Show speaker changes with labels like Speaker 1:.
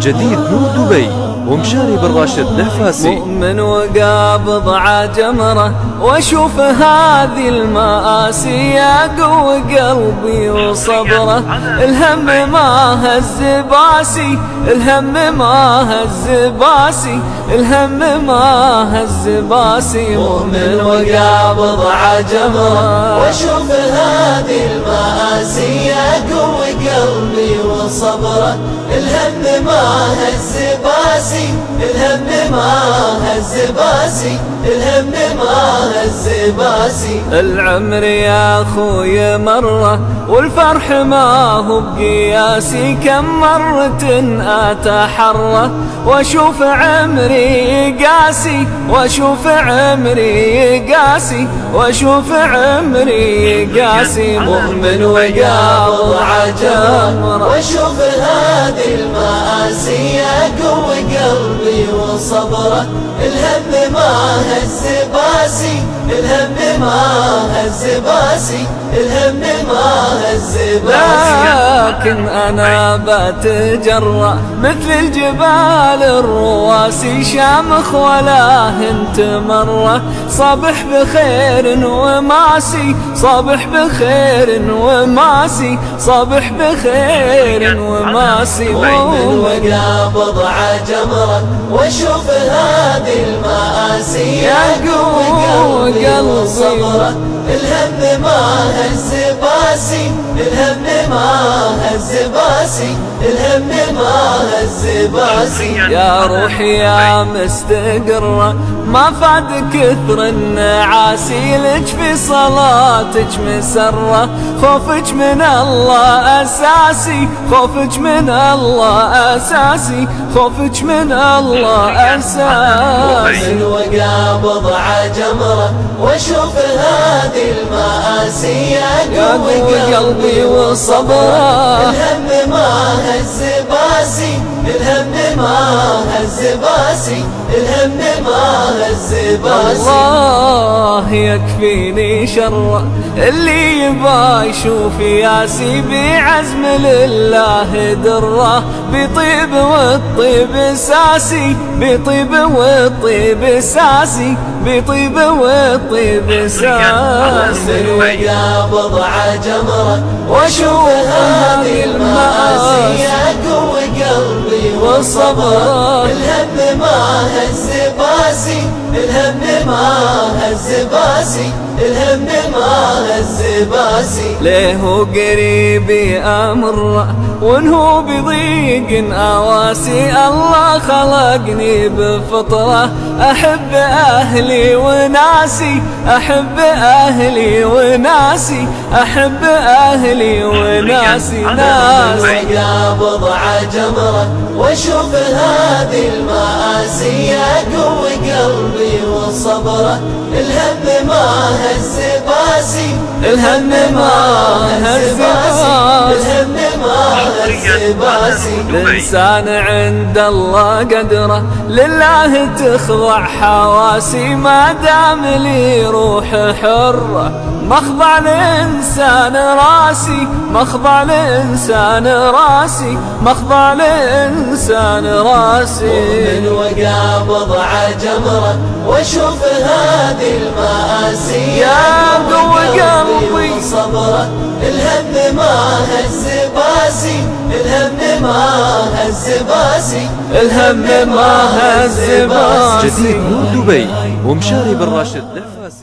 Speaker 1: جديد نور دبي ومشاري بن راشد العفاسي.
Speaker 2: مؤمن وقابض عجمره واشوف هذه المآسي يقوي قلبي وصبره. الهم ما هز باسي، الهم ما هز باسي، الهم ما هز باسي.
Speaker 3: مؤمن وقابض عجمره واشوف هذه المآسي يقوي قلبي وصبره. الهم ما هز باسي، الهم ما هز باسي، الهم ما هز باسي.
Speaker 2: العمر يا اخوي مره والفرح ما هو بقياسي. كم مرة اتحرى واشوف عمري قاسي، واشوف عمري قاسي، واشوف عمري قاسي.
Speaker 3: مؤمن وقابض عجمره واشوف هذه المآسي يقوي قلبي وصبره. الهم ما هز باسي، الهم ما هز باسي، الهم ما هز باسي.
Speaker 2: لكن انا بتجرأ مثل الجبال الرواسي. شامخ ولا هنت مرة صبح بخير وماسي، صبح بخير وماسي، صبح بخير وماسي.
Speaker 3: مؤمن وقابض عجمره واشوف هذه المآسي يقوي قلبي وصبره. الهم ما هز باسي، الهم ما هز باسي، الهم ما هز باسي.
Speaker 2: يا روحي يا مستقرة ما فاد كثر النعاسي. لك في صلاتك مسرة خوفك من الله أساسي، خوفك من الله أساسي، خوفك من الله أساسي.
Speaker 3: مؤمن وقابض عجمره واشوف هذه المآسي يقوي قلبي وصبره. الهم ما هز باسي، الهم ما هز باسي، الهم ما هز باسي.
Speaker 2: الله يكفيني شر اللي يبا يشوف ياسي. بعزم لله دره بطيب والطيب ساسي، بطيب والطيب ساسي، بطيب والطيب ساسي.
Speaker 3: وقابض عجمره واشوف هذه المآسي يقوي قلبي وصبره. الهم ما هز باسي، الهم ما هز باسي، الهم ما هز باسي.
Speaker 2: ليه قريبي أمر وانهو بضيق أواسي. الله خلقني بفطرة أحب أهلي وناسي، أحب أهلي وناسي، أحب أهلي وناسي. ناسي
Speaker 3: وقابض عجمره واشوف هذه المآسي يقوي قلبي وصبره. الهم ما هز باسي، الهم ما هز باسي، الهم ما هز باسي.
Speaker 2: الإنسان عند الله قدره لله تخضع حواسي. ما دام لي روح حرة مخضع الإنسان راسي، مخضع الإنسان راسي، مخضع الإنسان راسي.
Speaker 3: مؤمن وقابض عجمره واشوف هذه المآسي
Speaker 2: يقوي قلبي
Speaker 3: وصبره. الهم ما هز باسي، الهم ما هز باسي،
Speaker 2: الهم ما هز باسي.
Speaker 1: جديد نور دبي ومشاري بن راشد العفاسي.